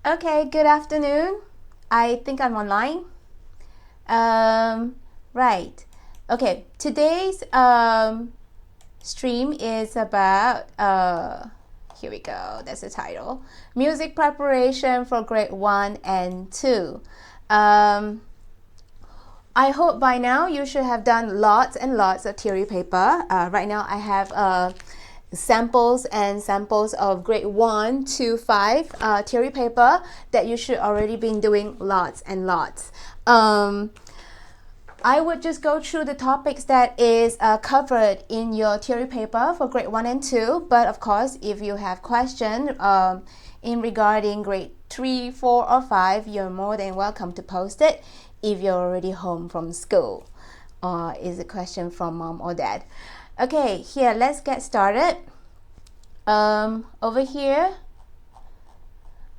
Okay, good afternoon. I think I'm online. Right. Okay, today's stream is about, here we go, that's the title. Music preparation for grade 1 and 2. I hope by now you should have done lots and lots of theory paper. Right now I have samples of grade 1 to 5 theory paper that you should already been doing lots and lots. I would just go through the topics that is covered in your theory paper for grade 1 and 2. But of course, if you have questions in regarding grade 3, 4, or 5, you're more than welcome to post it if you're already home from school. Or is a question from mom or dad. Okay, here, let's get started. Over here,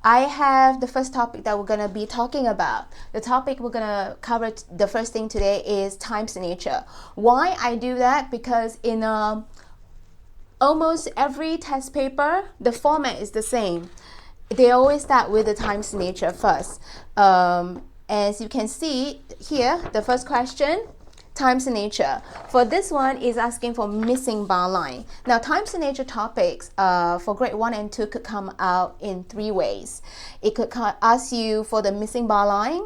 I have the first topic that we're going to be talking about. The topic we're going to cover, the first thing today is time signature. Why I do that? Because in almost every test paper, the format is the same. They always start with the time signature first. As you can see here, the first question, time signature. For this one is asking for missing bar line. Now, time signature topics for grade 1 and 2 could come out in 3 ways. It could ask you for the missing bar line,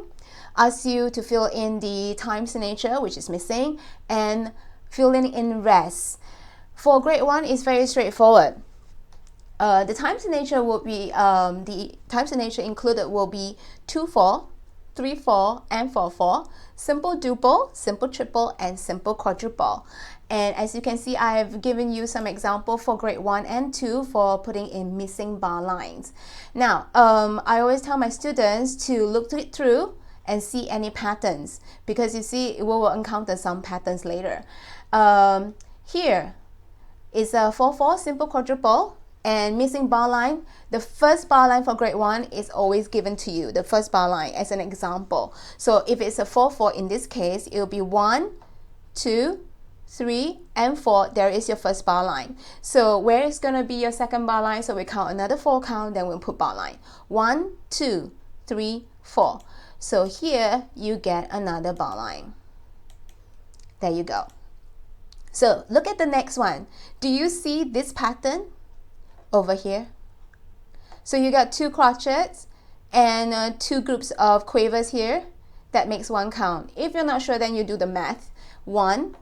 ask you to fill in the time signature, which is missing, and filling in rest. For grade 1, it's very straightforward. The time signature will be, the time signature included will be 2-4, 3-4, and 4-4, simple duple, simple triple, and simple quadruple. And as you can see, I have given you some example for grade 1 and 2 for putting in missing bar lines. Now, I always tell my students to look it through and see any patterns, because you see, we will encounter some patterns later. Here is a 4-4 simple quadruple. And missing bar line, the first bar line for grade 1 is always given to you, the first bar line as an example. So if it's a 4-4 in this case, it will be 1, 2, 3, and 4. There is your first bar line. So where is going to be your second bar line? So we count another 4 count, then we'll put bar line. 1, 2, 3, 4. So here you get another bar line. There you go. So look at the next one. Do you see this pattern over here? So you got 2 crotchets and 2 groups of quavers here. That makes 1 count. If you're not sure, then you do the math. 1,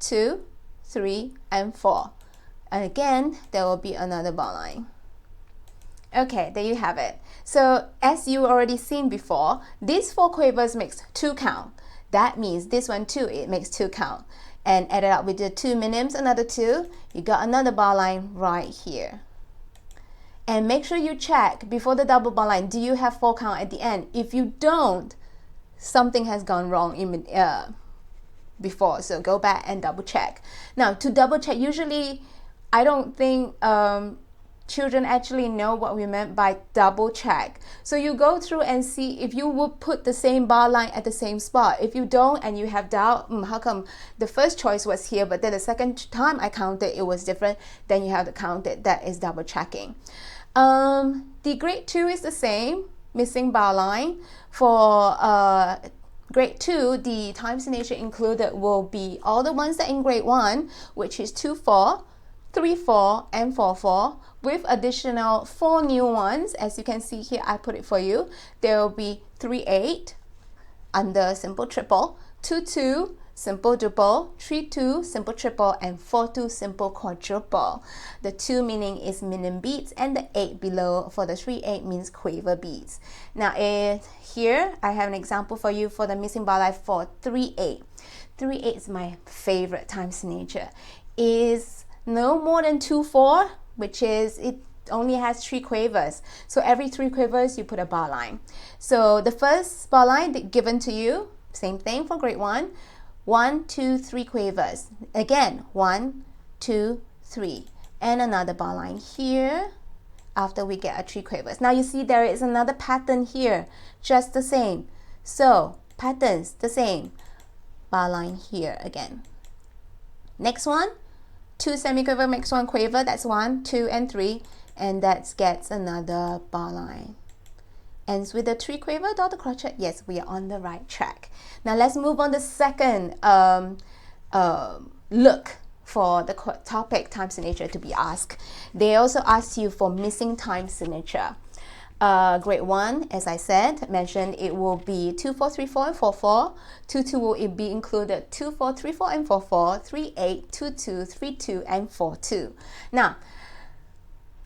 2, 3, and 4. And again, there will be another bar line. Okay, there you have it. So as you already seen before, these 4 quavers makes 2 count. That means this one too, it makes 2 count. And add it up with the 2 minims, another 2, you got another bar line right here. And make sure you check before the double bar line, do you have 4 count at the end? If you don't, something has gone wrong in, before. So go back and double check. Now, to double check, usually I don't think children actually know what we meant by double check. So you go through and see if you would put the same bar line at the same spot. If you don't and you have doubt, how come the first choice was here, but then the second time I counted it was different, then you have to count it. That is double checking. The grade 2 is the same, missing bar line. For grade 2, the time signature included will be all the ones that in grade 1, which is 2-4, 3-4, and 4-4, with additional 4 new ones. As you can see here, I put it for you. There will be 3-8 under simple triple, 2-2, simple duple, 3-2, simple triple, and 4-2, simple quadruple. The 2 meaning is minim beats, and the 8 below for the 3-8 means quaver beats. Now here I have an example for you for the missing bar line for 3-8. 3-8 is my favorite time signature. Is no more than 2-4, which is it only has 3 quavers. So every 3 quavers you put a bar line. So the first bar line given to you, same thing for grade 1. 1, 2, 3 quavers. Again, 1, 2, 3. And another bar line here after we get our 3 quavers. Now you see there is another pattern here, just the same. So patterns, the same. Bar line here again. Next one, 2 semiquaver makes 1 quaver. That's 1, 2, and 3. And that gets another bar line. ends with a 3 quiver dot crochet. Yes, we are on the right track. Now let's move on to the second look for the topic time signature to be asked. They also ask you for missing time signature. Grade 1, as I said, mentioned it will be 2, 4, 3, 4, and 4, 4. 2, 2 will be included 2, 4, 3, 4, and 4, 4. 3, 8, 2, 2, 3, 2, and 4, 2. Now,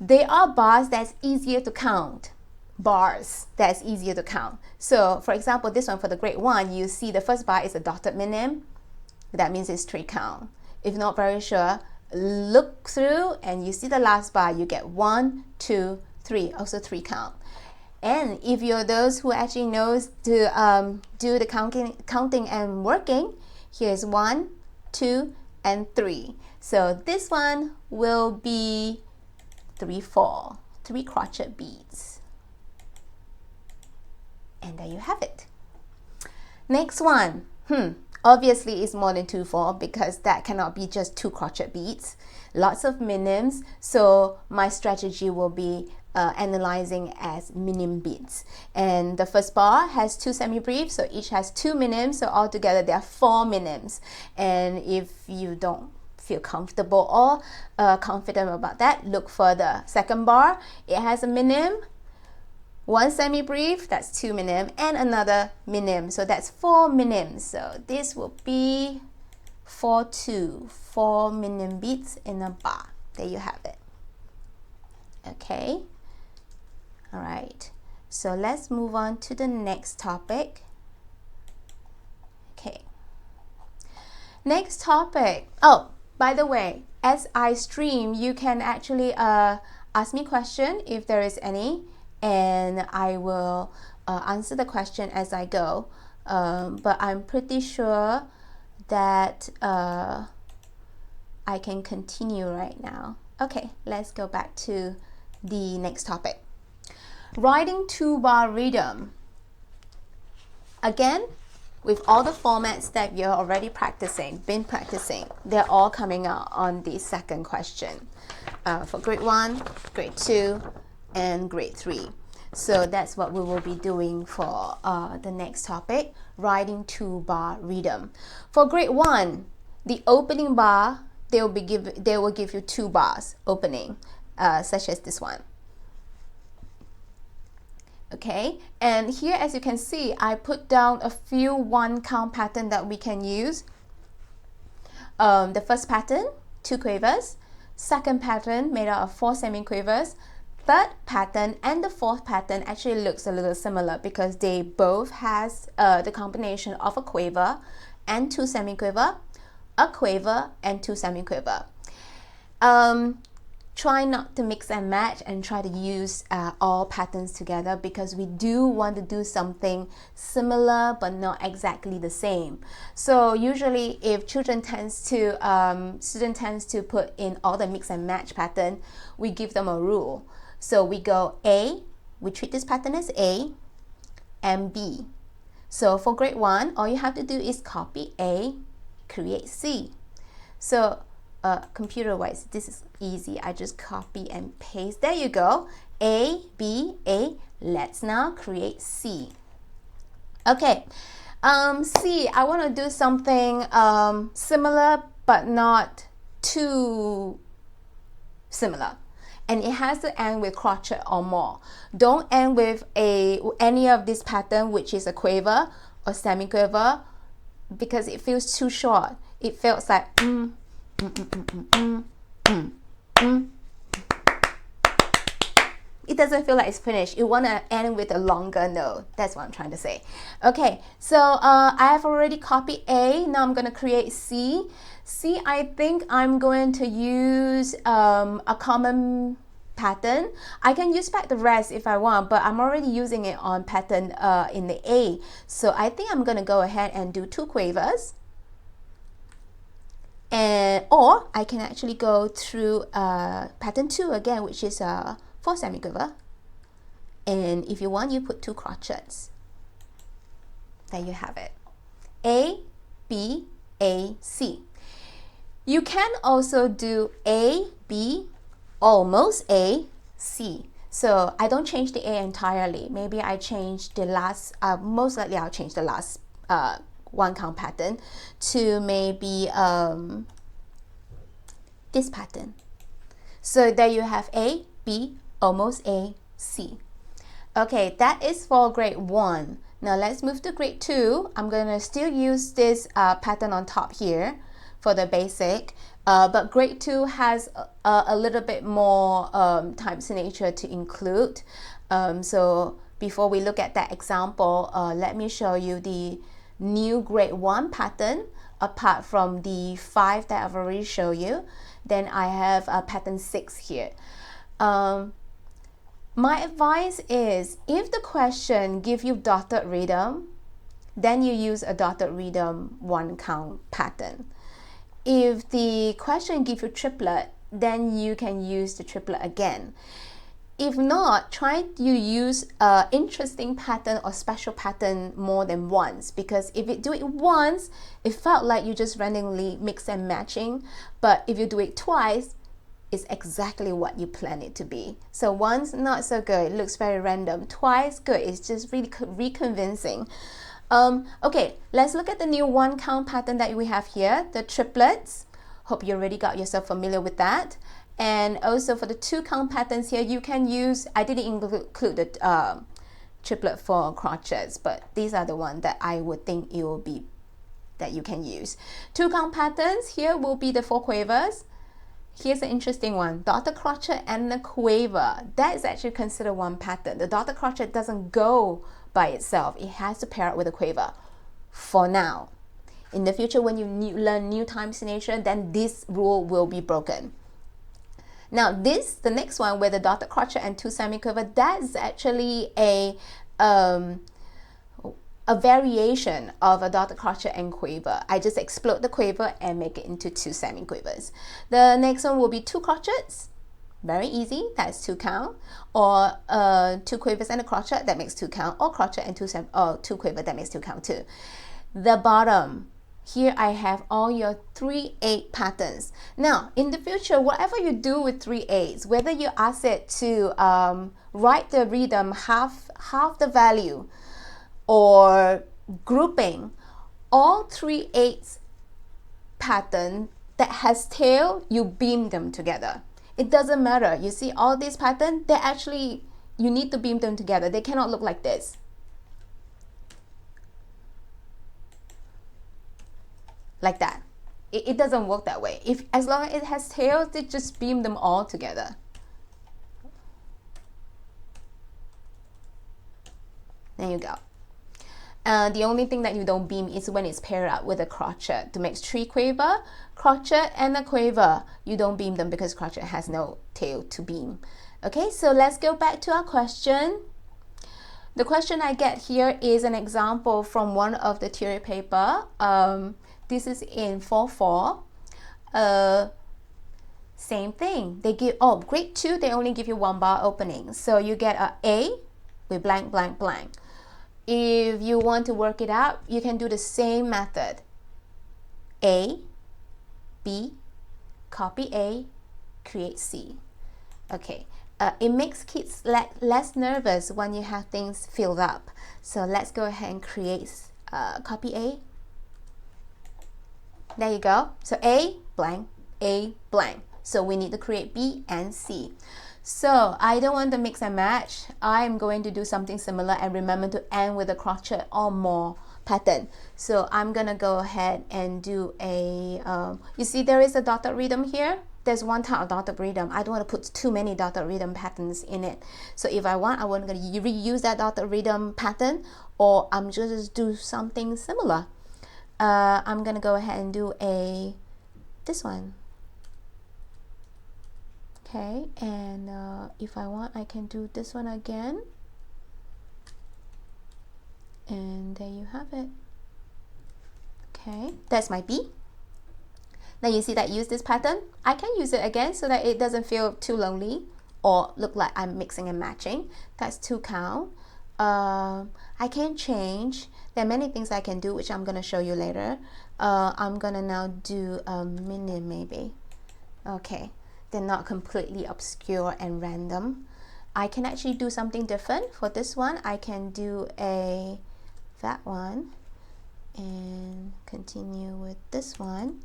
they are bars that's easier to count. Bars that's easier to count. So, for example, this one for the grade 1, you see the first bar is a dotted minim. That means it's 3 count. If not very sure, look through and you see the last bar, you get 1, 2, 3, also 3 count. And if you're those who actually knows to do the counting and working, here's 1, 2, and 3. So this one will be 3, 4, 3 crochet beads. And there you have it. Next one, obviously it's more than 2, 4 because that cannot be just 2 crochet beads. Lots of minims, so my strategy will be analyzing as minim beads. And the first bar has 2 semi-briefs, so each has 2 minims, so altogether there are 4 minims. And if you don't feel comfortable or confident about that, look further. Second bar, it has a minim, 1 semi-brief, that's 2 minim, and another minim, so that's 4 minims. So this will be 4, 2, 4 minim beads in a bar. There you have it. Okay. All right, so let's move on to the next topic. Okay, next topic. Oh, by the way, as I stream, you can actually ask me question if there is any, and I will answer the question as I go. But I'm pretty sure that I can continue right now. Okay, let's go back to the next topic. Writing 2-bar rhythm. Again, with all the formats that you're already been practicing, they're all coming out on the second question for grade 1, grade 2, and grade 3. So that's what we will be doing for the next topic, writing 2-bar rhythm. For grade 1, the opening bar, they will give you 2 bars opening, such as this one. Okay, and here as you can see, I put down a few 1 count pattern that we can use. The first pattern, 2 quavers. Second pattern made out of 4 semi-quavers. Third pattern and the fourth pattern actually looks a little similar because they both has the combination of a quiver and 2 semi-quiver, a quiver and 2 semi-quiver. Try not to mix and match and try to use all patterns together because we do want to do something similar but not exactly the same. So usually if student tends to put in all the mix and match pattern, we give them a rule. So we go A, we treat this pattern as A, and B. So for grade 1, all you have to do is copy A, create C. So computer-wise, this is easy. I just copy and paste. There you go. A, B, A. Let's now create C. Okay. C, I want to do something similar but not too similar. And it has to end with crochet or more. Don't end with any of this pattern which is a quiver or semi-quiver because it feels too short. It feels like It doesn't feel like it's finished. You want to end with a longer note. That's what I'm trying to say. Okay, so I have already copied A. Now I'm going to create C. C, I think I'm going to use a common pattern. I can use back the rest if I want, but I'm already using it on pattern in the A. So I think I'm going to go ahead and do 2 quavers. Or I can actually go through pattern 2 again, which is 4 semi-quiver. And if you want, you put 2 crochets. There you have it. A, B, A, C. You can also do A, B, almost A, C. So I don't change the A entirely. Maybe I change the last, most likely I'll change the last one count pattern to maybe this pattern. So there you have A, B, almost A, C. Okay, that is for grade 1. Now let's move to grade 2. I'm going to still use this pattern on top here for the basic, but grade 2 has a little bit more time signature to include. So before we look at that example, let me show you the new grade 1 pattern apart from the 5 that I've already shown you. Then I have pattern 6 here. My advice is, if the question gives you dotted rhythm, then you use a dotted rhythm 1 count pattern. If the question gives you triplet, then you can use the triplet again. If not, try to use an interesting pattern or special pattern more than once, because if you do it once, it felt like you just randomly mix and matching, but if you do it twice, it's exactly what you plan it to be. So once, not so good, it looks very random. Twice, good, it's just really reconvincing. Okay, let's look at the new 1 count pattern that we have here, the triplets. Hope you already got yourself familiar with that. And also for the 2 count patterns here, you can use, I didn't include the triplet for crotchets, but these are the ones that I would think it will be that you can use. 2 count patterns here will be the 4 quavers. Here's an interesting one, dotted crotchet and a quaver. That is actually considered 1 pattern. The dotted crotchet doesn't go by itself. It has to pair up with a quaver for now. In the future, when you learn new time signature, then this rule will be broken. Now the next one with the dotted crotchet and 2 semiquaver, that is actually a variation of a dotted crotchet and quaver. I just explode the quaver and make it into 2 semiquavers. The next one will be 2 crotchets. Very easy, that's 2 count. Or 2 quavers and a crotchet, that makes 2 count. Or crotchet and 2 quaver, that makes 2 count too. The bottom, here I have all your 3/8 patterns. Now, in the future, whatever you do with 3/8s, whether you ask it to write the rhythm half the value, or grouping, all 3/8 pattern that has tail, you beam them together. It doesn't matter. You see all these patterns, they actually, you need to beam them together. They cannot look like this. Like that. It doesn't work that way. As long as it has tails, they just beam them all together. There you go. The only thing that you don't beam is when it's paired up with a crotchet. To make 3 quaver, crotchet and a quaver, you don't beam them because crotchet has no tail to beam. Okay, so let's go back to our question. The question I get here is an example from one of the theory paper. This is in 4.4. Same thing. They give, grade 2, they only give you 1 bar opening. So you get A with blank, blank, blank. If you want to work it out, you can do the same method. A, B, copy A, create C. Okay, it makes kids less nervous when you have things filled up. So let's go ahead and create, copy A. There you go. So A, blank, A, blank. So we need to create B and C. So I don't want to mix and match. I'm going to do something similar, and remember to end with a crotchet or more pattern. So I'm gonna go ahead and do a, you see there is a dotted rhythm here. There's 1 type of dotted rhythm. I don't want to put too many dotted rhythm patterns in it. So if I want to reuse that dotted rhythm pattern, or I'm just do something similar. I'm gonna go ahead and do this one. Okay, and if I want, I can do this one again. And there you have it. Okay, that's my B. Now you see that I use this pattern. I can use it again so that it doesn't feel too lonely or look like I'm mixing and matching. That's 2 count. I can change. There are many things I can do, which I'm going to show you later. I'm going to now do a minute maybe. Okay, they're not completely obscure and random. I can actually do something different. For this one, I can do that one and continue with this one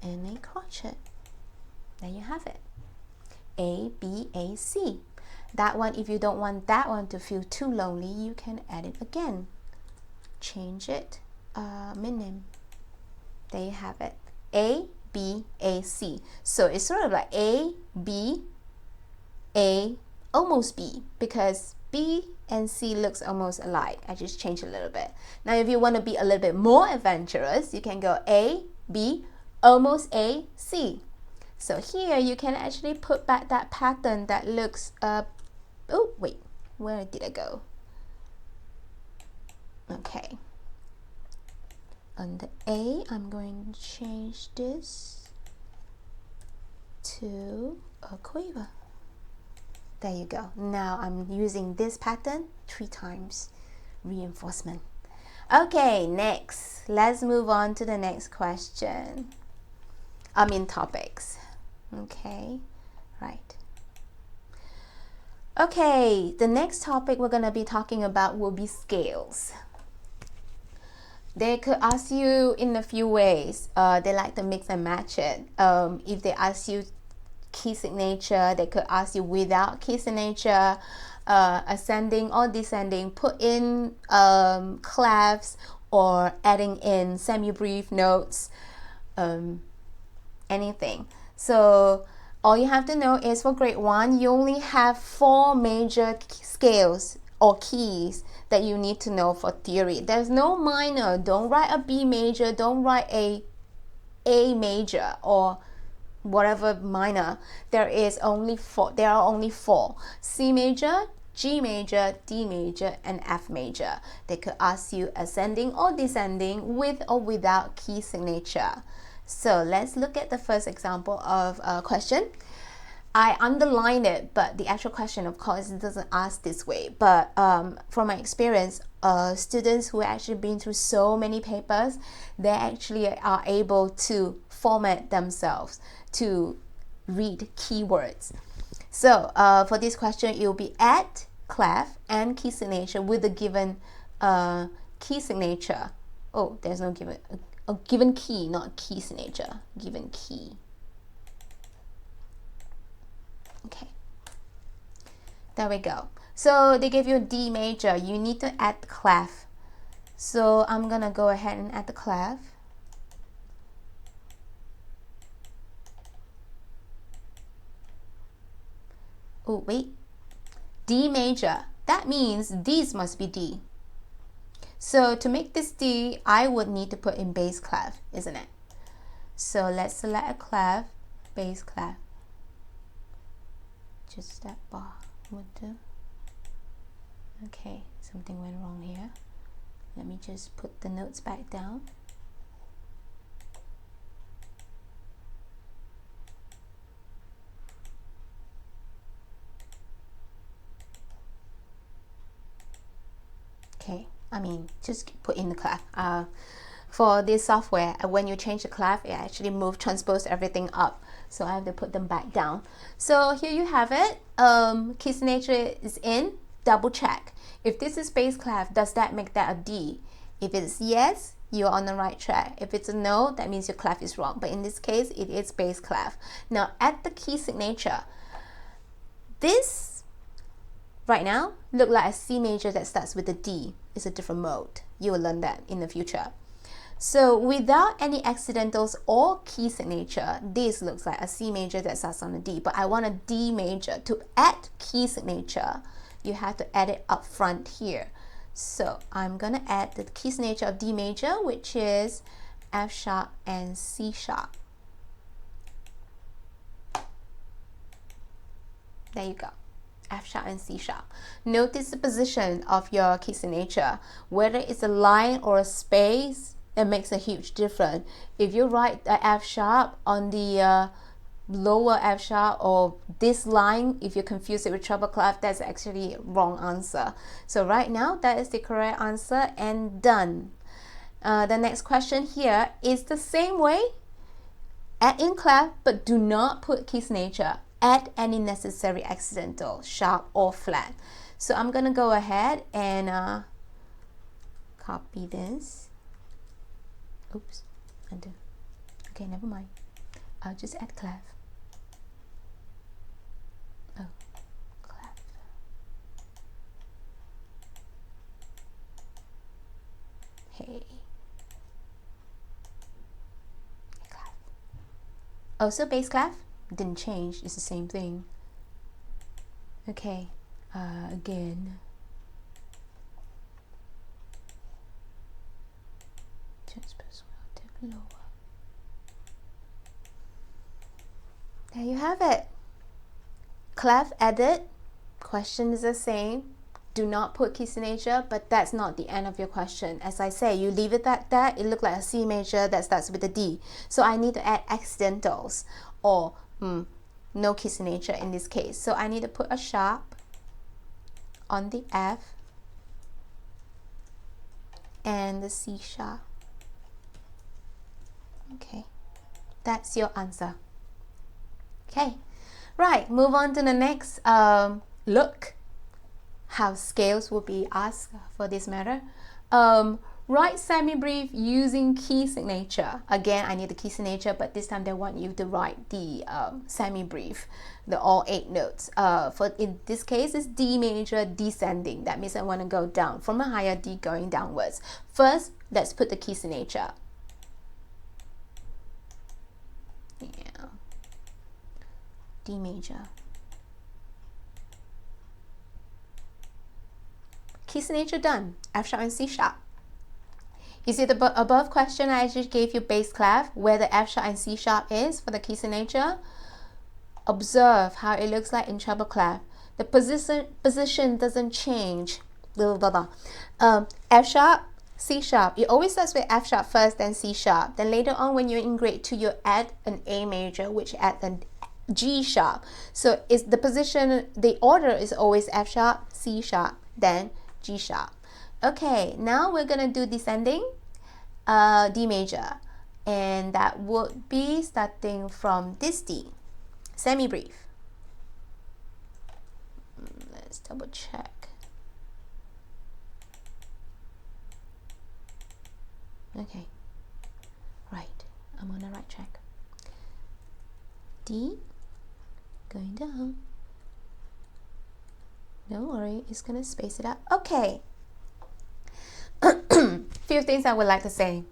and a crochet. There you have it. A, B, A, C. That one, if you don't want that one to feel too lonely, you can add it again. Change it, minim. There you have it. A, B, A, C. So it's sort of like A, B, A, almost B, because B and C looks almost alike. I just changed a little bit. Now if you want to be a little bit more adventurous, you can go A, B, almost A, C. So here you can actually put back that pattern that looks, oh wait, where did I go? Okay. Under A, I'm going to change this to a quiver. There you go. Now I'm using this pattern 3 times. Reinforcement. Okay, next. Let's move on to the next question. Topics. Okay, right. Okay, the next topic we're going to be talking about will be scales. They could ask you in a few ways. They like to mix and match it. If they ask you key signature, they could ask you without key signature, ascending or descending, put in clefs or adding in semi-brief notes, anything. So all you have to know is for grade 1, you only have 4 major scales or keys that you need to know for theory. There's no minor. Don't write a B major, don't write a major or whatever minor. There are only 4. C major, G major, D major, and F major. They could ask you ascending or descending with or without key signature. So let's look at the first example of a question. I underlined it, but the actual question, of course, doesn't ask this way. But from my experience, students who actually been through so many papers, they actually are able to format themselves to read keywords. So for this question, it will be add clef and key signature with the given key signature. Oh, there's no given, a given key, not key signature, given key. Okay, there we go. So they gave you a D major. You need to add the clef. So I'm gonna go ahead and add the clef. Oh wait, D major. That means these must be D. So to make this D, I would need to put in bass clef, isn't it? So let's select a clef, bass clef. Just that bar would do. Okay, something went wrong here. Let me just put the notes back down. Okay, just put in the clef. For this software, when you change the clef, it actually transpose everything up. So I have to put them back down. So here you have it. Key signature is in. Double check. If this is bass clef, does that make that a D? If it's yes, you're on the right track. If it's a no, that means your clef is wrong. But in this case, it is bass clef. Now add the key signature. This right now look like a C major that starts with a D. It's a different mode. You will learn that in the future. So without any accidentals or key signature, this looks like a C major that starts on a D, but I want a D major. To add key signature, you have to add it up front here. So I'm gonna add the key signature of D major, which is F sharp and C sharp. There you go. F sharp and C sharp. Notice the position of your key signature, whether it's a line or a space. It makes a huge difference. If you write the F sharp on the lower F sharp or this line, if you confuse it with treble clef, that's actually wrong answer. So right now, that is the correct answer and done. The next question here is the same way. Add in clef, but do not put key signature. add any necessary accidental, sharp or flat. So I'm gonna go ahead and copy this. Oops, undo. Okay, never mind. I'll just add clef. Oh, clef. Hey. Clef. Also base clef didn't change, it's the same thing. Okay, again. Transpose relative lower. There you have it. Clef added. Question is the same. Do not put key signature, but that's not the end of your question. As I say, you leave it at that, it looks like a C major that starts with a D. So I need to add accidentals or no key signature in this case. So I need to put a sharp on the F and the C sharp. Okay, that's your answer. Okay, right, move on to the next look. How scales will be asked for this matter. Write semi-brief using key signature. Again, I need the key signature, but this time they want you to write the semi-brief, the all 8 notes. For in this case, it's D major descending. That means I want to go down from a higher D going downwards. First, let's put the key signature. Yeah. D major. Key signature done. F sharp and C sharp. You see the above question I just gave you bass clef where the F sharp and C sharp is for the key signature. Observe how it looks like in treble clef. The position doesn't change. F sharp, C sharp. It always starts with F sharp first, then C sharp. Then later on when you're in grade 2, you add an A major, which adds an G sharp. So it's the position, the order is always F sharp, C sharp, then G sharp. Okay, now we're gonna do descending D major, and that would be starting from this D, semi-brief. Let's double check. Okay, right, I'm on the right track. D, going down. Don't worry, it's gonna space it out. Okay. Few things I would like to say.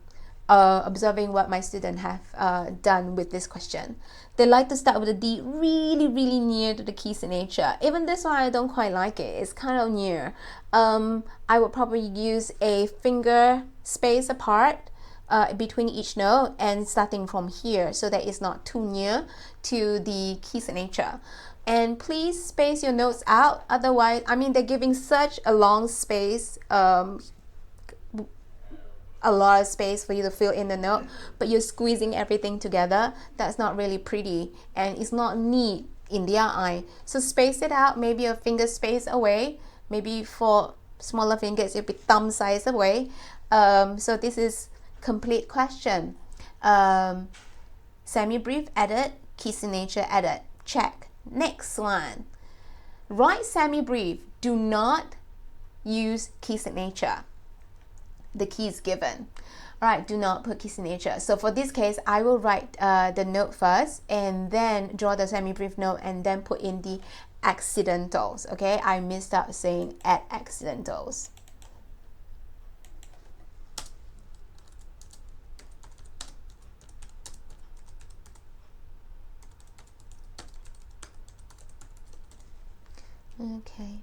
Observing what my students have done with this question. They like to start with a D really near to the key signature. Even this one, I don't quite like it. It's kind of near. I would probably use a finger space apart between each note and starting from here so that it's not too near to the key signature. And please space your notes out. Otherwise, I mean, they're giving such a long space, a lot of space for you to fill in the note, but you're squeezing everything together. That's not really pretty and it's not neat in their eye. So space it out, maybe a finger space away. Maybe for smaller fingers, it'll be thumb size away. So this is complete question. Semi-brief added, key signature added. Check. Next one. Write semi-brief. Do not use key signature. The key is given. Alright, do not put key signature. So for this case, I will write the note first and then draw the semi-brief note and then put in the accidentals. Okay, I missed out saying add accidentals. Okay.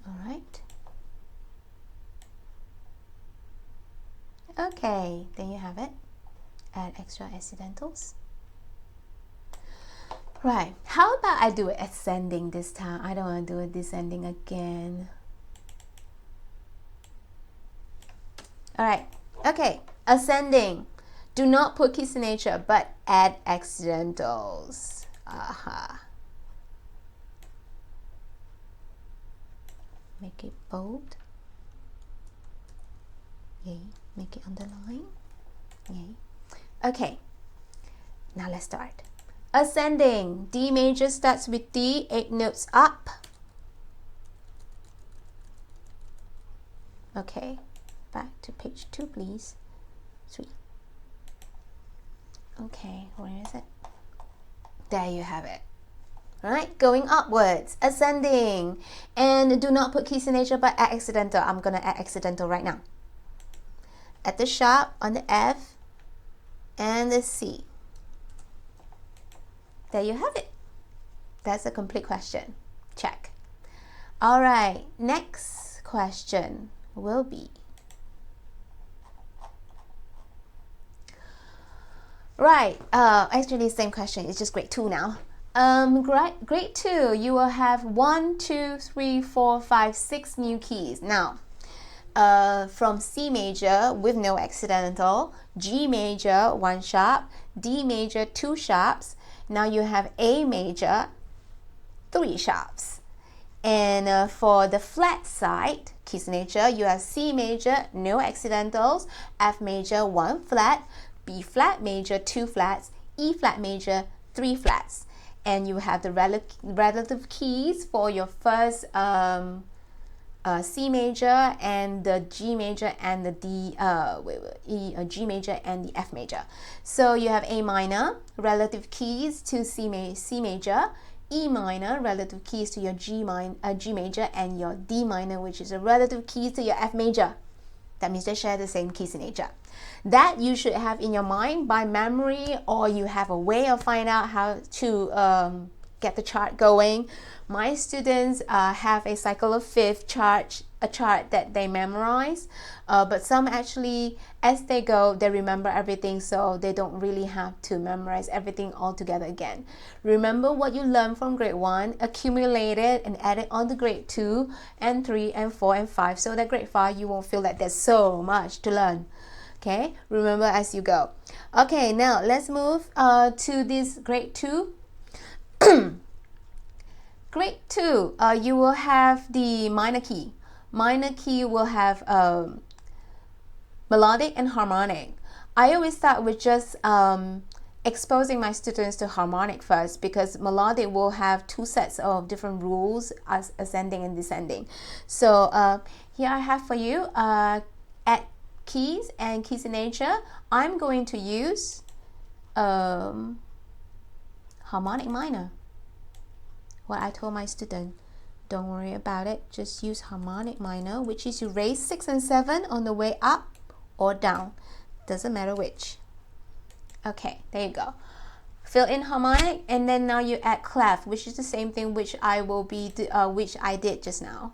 All right. Okay, there you have it. Add extra accidentals. Right, how about I do it ascending this time? I don't want to do it descending again. All right, okay, ascending. Do not put key signature, but add accidentals. Aha. Make it bold. Yay. Make it underline. Yay. Okay. now let's start. Ascending, D major starts with D, 8 notes up. Okay, back to page 2 please. 3. Okay, where is it? There you have it. Right, going upwards, ascending, and do not put key signature but add accidental. I'm gonna add accidental right now. At the sharp on the F and the C. There you have it. That's a complete question. Check. All right, next question will be, right, actually same question, it's just grade 2 now. Grade 2, you will have 1, 2, 3, 4, 5, 6 new keys. Now, from C major with no accidental, G major 1 sharp, D major 2 sharps. Now you have A major 3 sharps. And for the flat side, key signature, you have C major, no accidentals, F major 1 flat, B flat major 2 flats, E flat major 3 flats. And you have the relative keys for your first C major and the G major and the G major and the F major. So you have A minor, relative keys to C major, E minor, relative keys to your G major, and your D minor, which is a relative keys to your F major. That means they share the same key signature. That you should have in your mind by memory, or you have a way of finding out how to get the chart going. My students have a cycle of fifth chart, a chart that they memorize, but some actually, as they go, they remember everything, so they don't really have to memorize everything all together again. Remember what you learned from grade 1, accumulate it and add it on to grade 2 and 3 and 4 and 5, so that grade 5 you won't feel like there's so much to learn. Okay, remember as you go. Okay, now let's move to this grade 2. Grade 2, you will have the minor key. Minor key will have melodic and harmonic. I always start with just exposing my students to harmonic first, because melodic will have 2 sets of different rules as ascending and descending. So here I have for you at keys and key signature. I'm going to use harmonic minor. What I told my student, don't worry about it, just use harmonic minor, which is you raise 6 and 7 on the way up or down, doesn't matter which. Okay, there you go. Fill in harmonic, and then now you add clef, which is the same thing which which I did just now.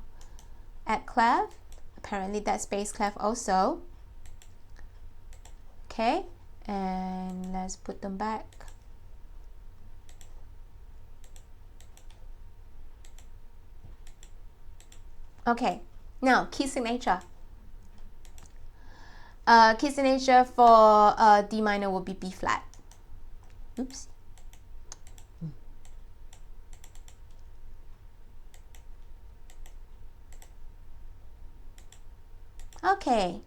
Add clef, apparently that's bass clef also. Okay, and let's put them back. Okay, now key signature. Key signature for D minor will be B flat. Oops. Okay.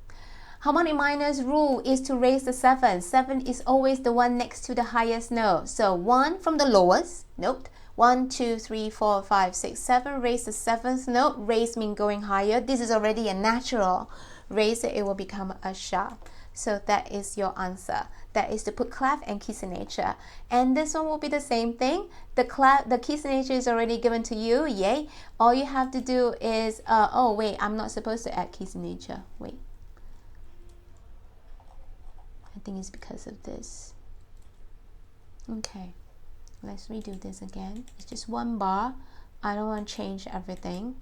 Harmonic minor's rule is to raise the 7. 7 is always the one next to the highest note. So 1 from the lowest note. 1, 2, 3, 4, 5, 6, 7. Raise the 7th note. Raise means going higher. This is already a natural. Raise it, it will become a sharp. So that is your answer. That is to put clef and key signature. And this one will be the same thing. The key signature is already given to you. Yay. All you have to do is, oh wait, I'm not supposed to add key signature. Wait. I think it's because of this. Okay. Let's redo this again. It's just 1 bar. I don't want to change everything.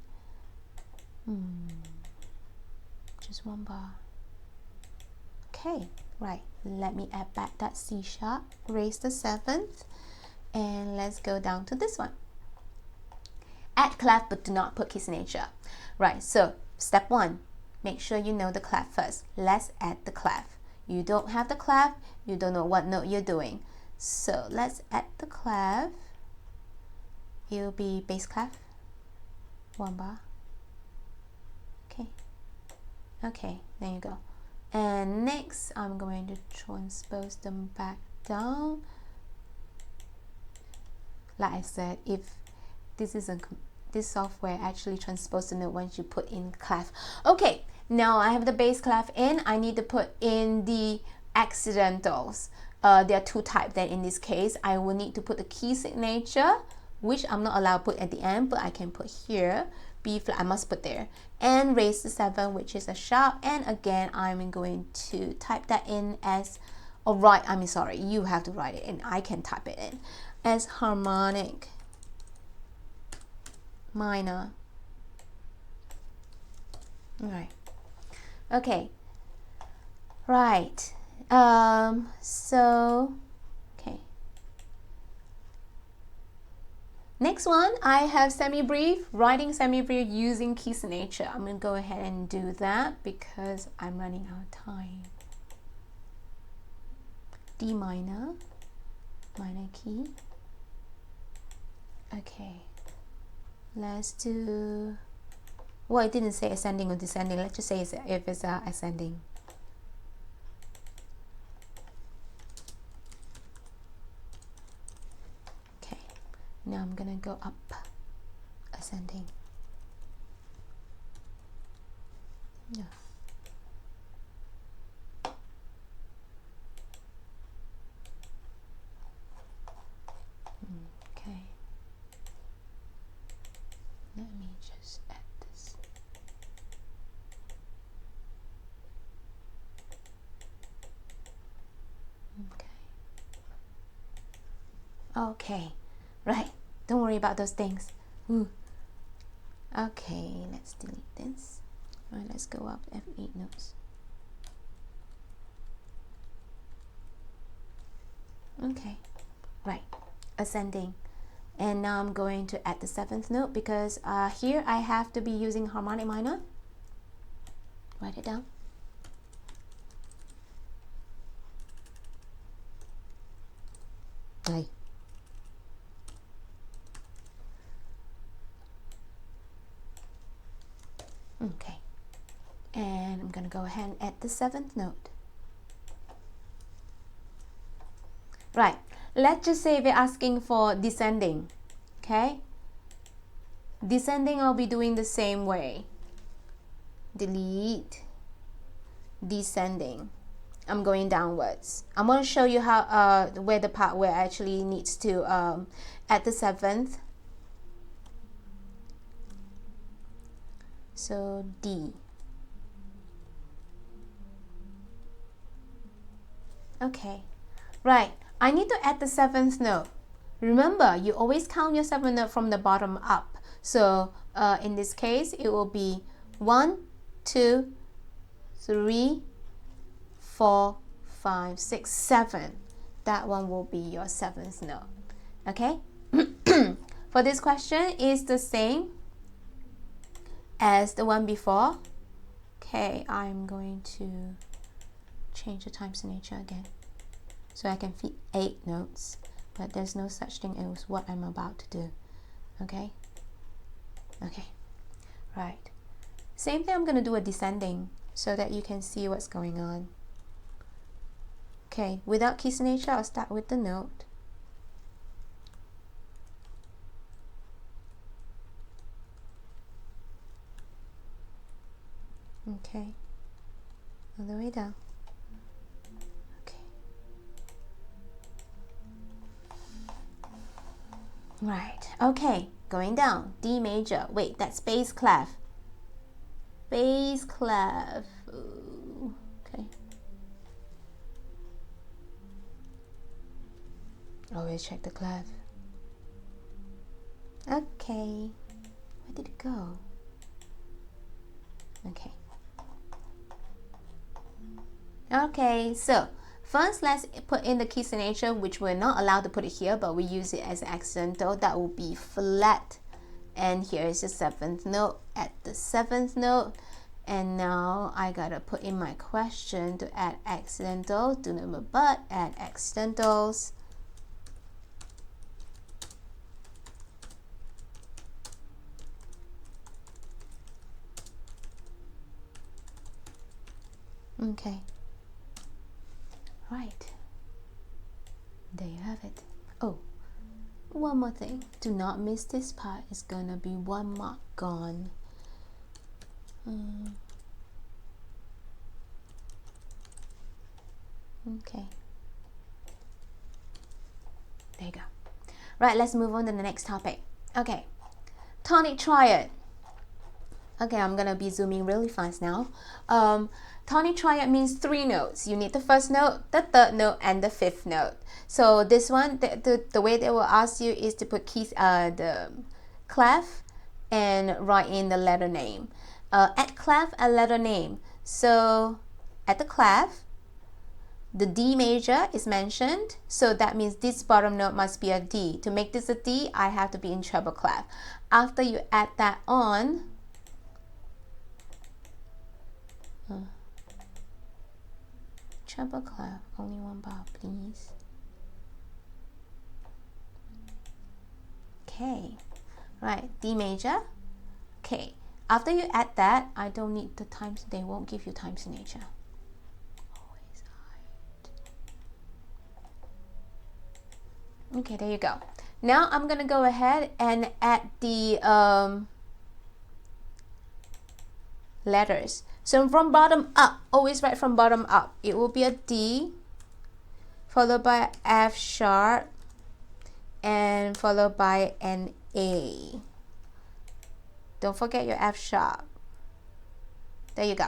Just 1 bar. Okay, right. Let me add back that C sharp. Raise the 7th. And let's go down to this one. Add clef, but do not put key signature. Right, so step 1. Make sure you know the clef first. Let's add the clef. You don't have the clef, you don't know what note you're doing. So let's add the clef. It will be bass clef, 1 bar. Okay. Okay, there you go. And next, I'm going to transpose them back down like I said, if this software actually transposes the note once you put in clef. Okay, now I have the bass clef in. I need to put in the accidentals. There are two types. Then in this case, I will need to put the key signature, which I'm not allowed to put at the end, but I can put here. B flat, I must put there. And raise to 7, which is a sharp. And again, I'm going to type that in as, sorry, you have to write it in. I can type it in as harmonic minor. All right. Okay. Right. Okay. Next one, I have semi-brief, writing semi-brief using key signature. I'm going to go ahead and do that because I'm running out of time. D minor, minor key. Okay. Let's do, well, it didn't say ascending or descending. Let's just say if it's ascending. Okay, now I'm gonna go up, ascending. Yeah. Okay. Let me just add this. Okay, right. Don't worry about those things. Ooh. Okay, let's delete this. All right, let's go up F8 notes. Okay, right, ascending. And now I'm going to add the 7th note because here I have to be using harmonic minor. Write it down. Right. Okay. And I'm going to go ahead and add the 7th note. Right. Let's just say we're asking for descending. Okay. Descending, I'll be doing the same way. Delete. Descending. I'm going downwards. I'm going to show you how where the part where actually needs to add the 7th. So D. Okay. Right. I need to add the 7th note. Remember, you always count your 7th note from the bottom up. So in this case, it will be 1, 2, 3, 4, 5, 6, 7. That one will be your 7th note. Okay? For this question, is the same as the one before. Okay, I'm going to change the time signature again so I can fit 8 notes, but there's no such thing as what I'm about to do. Okay? Okay. Right. Same thing, I'm going to do a descending so that you can see what's going on. Okay, without key signature, I'll start with the note. Okay, all the way down. Okay. Right, okay, going down. D major. Wait, that's bass clef. Bass clef. Ooh, okay. Always check the clef. Okay. Where did it go? Okay. Okay, so first let's put in the key signature, which we're not allowed to put it here, but we use it as an accidental. That will be flat. And here is the 7th note at the 7th note. And now I gotta put in my question to add accidental. Do number but add accidentals. Okay. Right. There you have it. Oh, One more thing, do not miss this part. It's gonna be 1 mark gone. Okay, there you go. Right, let's move on to the next topic. Okay, tonic triad. Okay, I'm gonna be zooming really fast now. Tonic triad means 3 notes. You need the first note, the third note, and the fifth note. So this one, the way they will ask you is to put keys, the clef, and write in the letter name. At clef, a letter name. So at the clef, the D major is mentioned, so that means this bottom note must be a D. To make this a D, I have to be in treble clef. After you add that on, treble clef, only 1 bar, please. Okay, right, D major. Okay, after you add that, I don't need the times, they won't give you time signature. Okay, there you go. Now I'm gonna go ahead and add the letters. So from bottom up, always write from bottom up. It will be a D, followed by F sharp, and followed by an A. Don't forget your F sharp. There you go.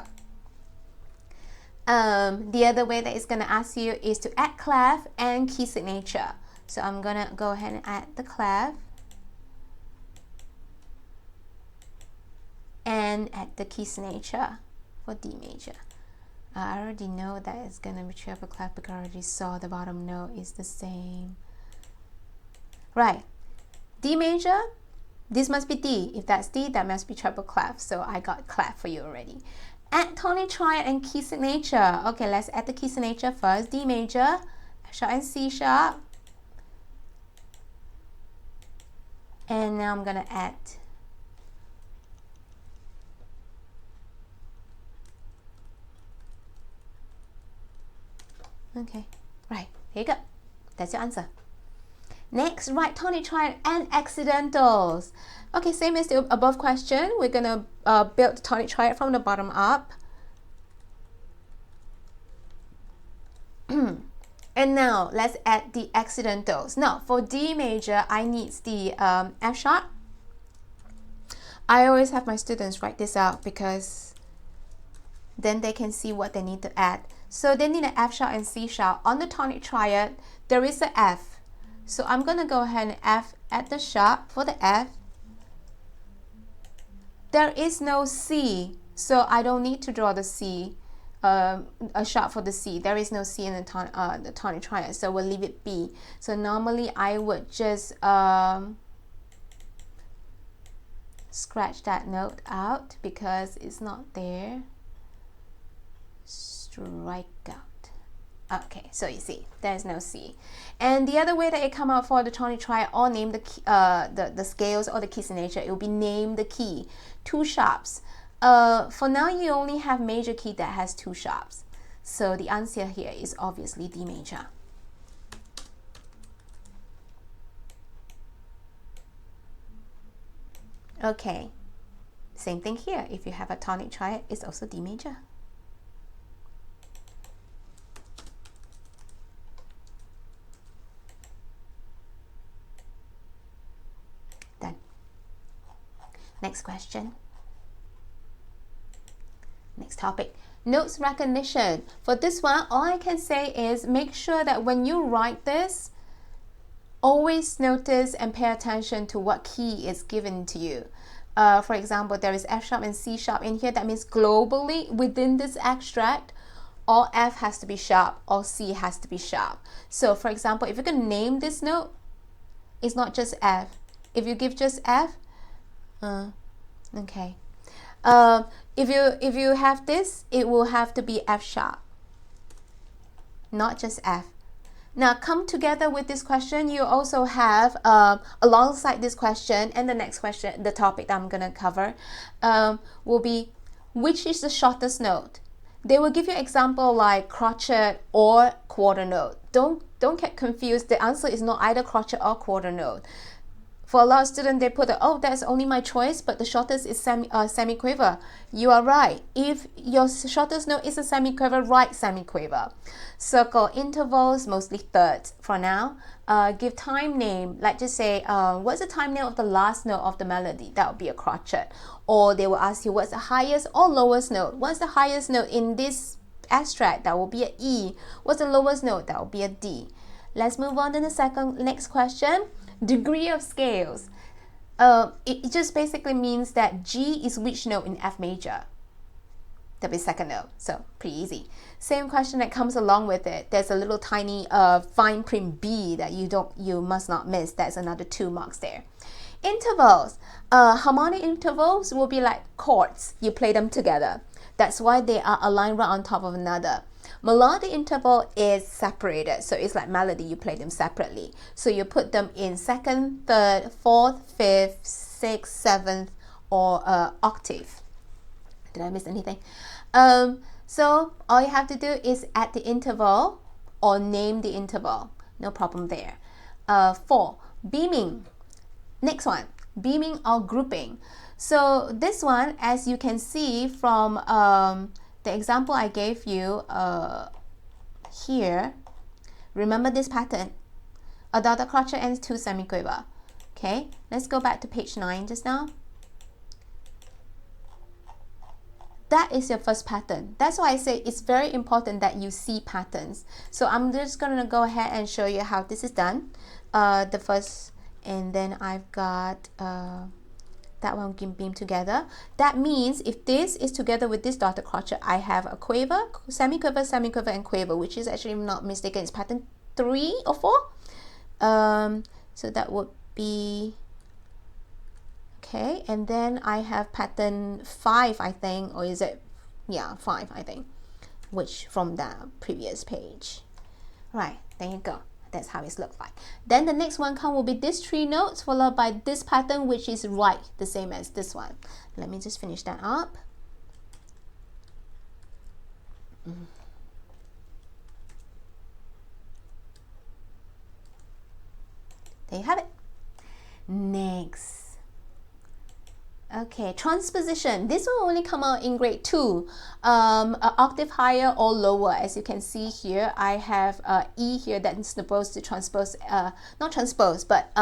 The other way that it's gonna ask you is to add clef and key signature. So I'm gonna go ahead and add the clef and add the key signature for D major. I already know that it's gonna be treble clef because I already saw the bottom note is the same. Right, D major, this must be D. If that's D, that must be treble clef. So I got clef for you already. Add tonic triad and key signature. Okay, let's add the key signature first. D major, F sharp and C sharp. And now I'm gonna add okay, right, here you go. That's your answer. Next, write tonic triad and accidentals. Okay, same as the above question. We're gonna build the tonic triad from the bottom up. And now let's add the accidentals. Now for D major, I need the F sharp. I always have my students write this out because then they can see what they need to add. So they need an F sharp and C sharp. On the tonic triad, there is an F. So I'm gonna go ahead and add the sharp for the F. There is no C, so I don't need to draw the C. A sharp for the C. There is no C in the tonic triad, so we'll leave it B. So normally I would just scratch that note out because it's not there. Strike out. Okay, so you see, there's no C. And the other way that it come out for the tonic triad, or name the key, the scales or the key signature, it will be name the key. 2 sharps. For now, you only have major key that has 2 sharps. So the answer here is obviously D major. Okay, same thing here. If you have a tonic triad, it's also D major. Done. Next question. Next topic, notes recognition. For this one, all I can say is make sure that when you write this, always notice and pay attention to what key is given to you. For example, there is F sharp and C sharp in here. That means globally within this extract, all F has to be sharp, all C has to be sharp. So for example, if you can name this note, it's not just F. If you give just F, okay. If you have this, it will have to be F sharp, not just F. Now come together with this question, you also have alongside this question and the next question, the topic that I'm gonna cover will be which is the shortest note. They will give you example like crotchet or quarter note. don't get confused. The answer is not either crotchet or quarter note. For a lot of students, they put, oh, that's only my choice, but the shortest is semiquaver. You are right. If your shortest note is a semiquaver, write semiquaver. Circle intervals, mostly thirds for now. Give time name, like just say, what's the time name of the last note of the melody? That would be a crotchet. Or they will ask you, what's the highest or lowest note? What's the highest note in this extract? That will be an E. What's the lowest note? That will be a D. Let's move on to the next question. Degree of scales. It just basically means that G is which note in F major. That'll be second note, so pretty easy. Same question that comes along with it. There's a little tiny fine print B that you must not miss. That's another 2 marks there. Intervals. Harmonic intervals will be like chords. You play them together. That's why they are aligned right on top of another. Melodic interval is separated, so it's like melody, you play them separately. So you put them in second, third, fourth, fifth, sixth, seventh, or octave. Did I miss anything? So all you have to do is add the interval or name the interval. No problem there. 4. Beaming. Next one, beaming or grouping. So this one, as you can see from the example I gave you here, remember this pattern. A dotted crotchet ends 2 semiquaver. Okay, let's go back to page 9 just now. That is your first pattern. That's why I say it's very important that you see patterns. So I'm just going to go ahead and show you how this is done. The first, and then I've got that one can beam together. That means if this is together with this dotted crotchet, I have a quaver, semiquaver, semiquaver, and quaver, which is actually, not mistaken, it's pattern 3 or 4. So that would be okay. And then I have pattern 5, I think, or is it? Yeah, 5, I think, which from the previous page. Right, there you go. That's how it looks like. Then the next one will be these 3 notes followed by this pattern, which is right the same as this one. Let me just finish that up. There you have it. Next. Okay, transposition. This will only come out in grade 2, an octave higher or lower. As you can see here, I have E here that is supposed to transpose, not transpose, but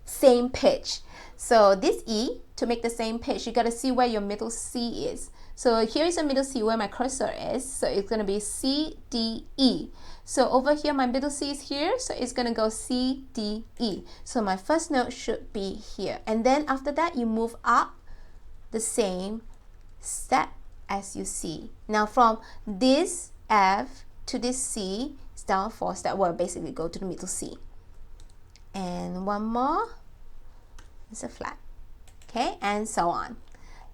same pitch. So this E, to make the same pitch, you got to see where your middle C is. So here is a middle C where my cursor is. So it's going to be C, D, E. So over here, my middle C is here. So it's going to go C, D, E. So my first note should be here. And then after that, you move up the same step as you see. Now from this F to this C, it's down 4 steps. Well, basically go to the middle C. And one more. It's a flat. Okay, and so on.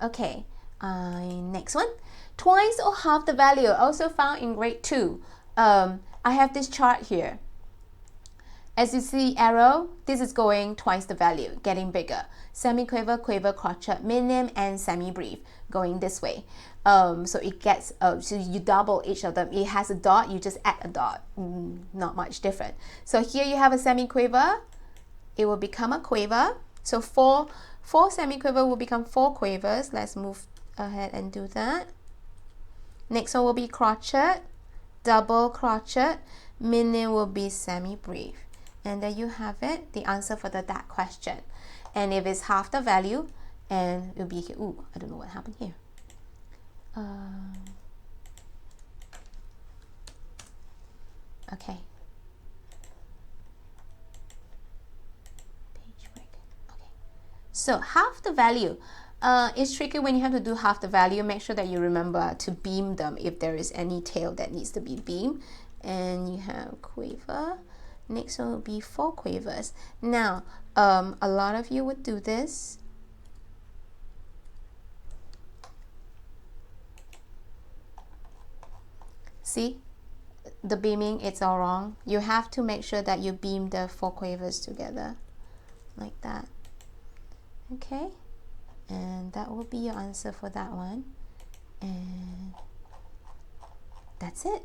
Okay. Next one, twice or half the value, also found in grade 2. I have this chart here. As you see arrow, this is going twice the value, getting bigger. Semiquaver, quaver, crotchet, minim, and semi-brief going this way. So it gets, so you double each of them. It has a dot, you just add a dot. Not much different. So here you have a semiquaver. It will become a quaver. So four semiquaver will become 4 quavers. Let's move ahead and do that. Next one will be crotchet, double crotchet, minim will be semi-brief. And there you have it, the answer for that question. And if it's half the value, and it'll be here. Ooh, I don't know what happened here. Okay. Page break. Okay. So half the value. It's tricky when you have to do half the value. Make sure that you remember to beam them if there is any tail that needs to be beamed. And you have quaver. Next one will be 4 quavers. Now, a lot of you would do this. See, the beaming, it's all wrong. You have to make sure that you beam the 4 quavers together, like that. Okay. And that will be your answer for that one. And that's it.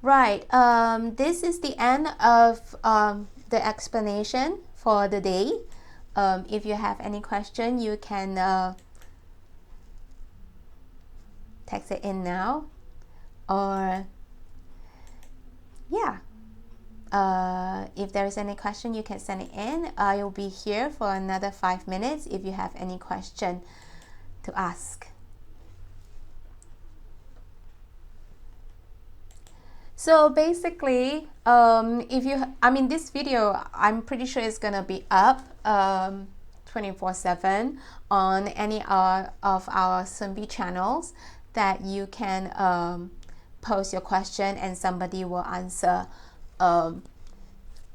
Right, this is the end of the explanation for the day. If you have any question, you can text it in now, or yeah, if there is any question, you can send it in. I will be here for another 5 minutes if you have any question to ask. So basically, if you, this video, I'm pretty sure it's gonna be up 24/7 on any of our Seimpi channels that you can post your question and somebody will answer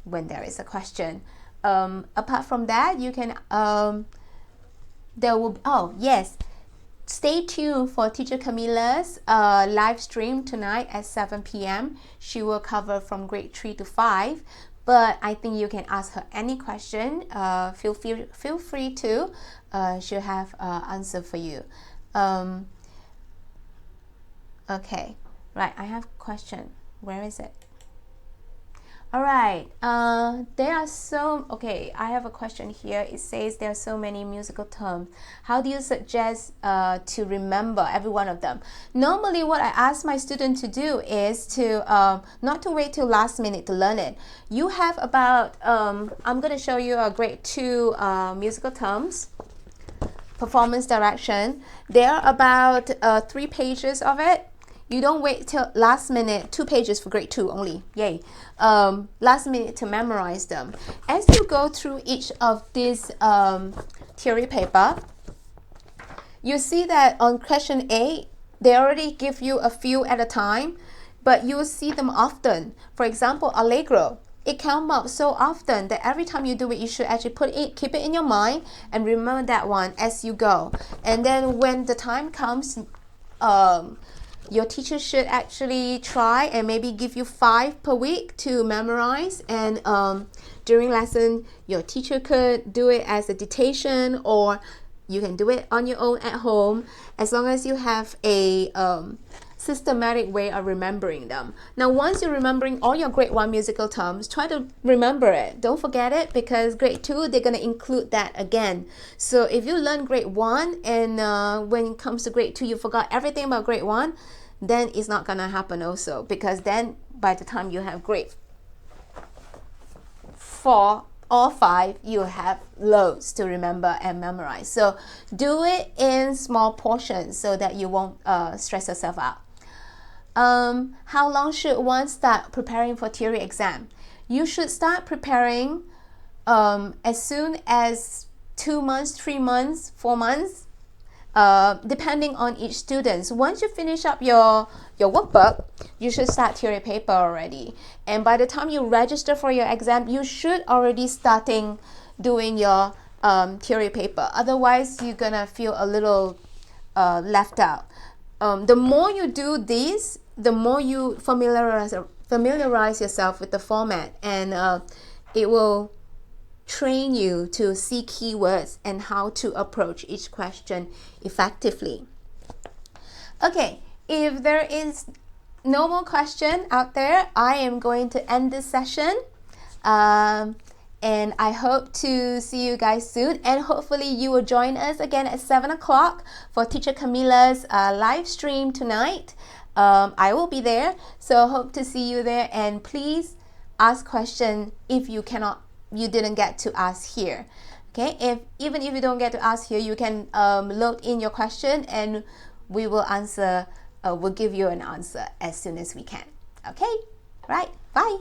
when there is a question. Apart from that, you can there will, oh yes, stay tuned for Teacher Camilla's live stream tonight at 7 p.m. She will cover from grade 3 to 5, but I think you can ask her any question. Feel free to. She'll have answer for you. Okay, right, I have a question. Where is it? All right, there are okay, I have a question here. It says there are so many musical terms. How do you suggest to remember every one of them? Normally, what I ask my student to do is to not to wait till last minute to learn it. You have about, I'm going to show you a grade 2 musical terms, performance direction. There are about 3 pages of it. You don't wait till last minute, 2 pages for grade 2 only, yay. Last minute to memorize them. As you go through each of these theory paper, you see that on question A, they already give you a few at a time, but you will see them often. For example, Allegro, it comes up so often that every time you do it, you should actually keep it in your mind and remember that one as you go. And then when the time comes, your teacher should actually try and maybe give you 5 per week to memorize. And during lesson, your teacher could do it as a dictation, or you can do it on your own at home, as long as you have a systematic way of remembering them. Now, once you're remembering all your grade 1 musical terms, try to remember it. Don't forget it, because grade 2, they're going to include that again. So if you learn grade 1 and when it comes to grade 2, you forgot everything about grade 1, then it's not going to happen also, because then by the time you have grade 4 or 5, you have loads to remember and memorize. So do it in small portions so that you won't stress yourself out. How long should one start preparing for theory exam? You should start preparing as soon as 2 months, 3 months, 4 months, depending on each student. So once you finish up your workbook, you should start theory paper already. And by the time you register for your exam, you should already starting doing your theory paper. Otherwise, you're gonna feel a little left out. The more you do this, the more you familiarize yourself with the format, and it will train you to see keywords and how to approach each question effectively. Okay, if there is no more question out there, I am going to end this session. And I hope to see you guys soon, and hopefully you will join us again at 7 o'clock for Teacher Camilla's live stream tonight. I will be there, so hope to see you there. And please ask questions if you didn't get to ask here. Okay, even if you don't get to ask here, you can load in your question and we will answer. We'll give you an answer as soon as we can. Okay, right, bye.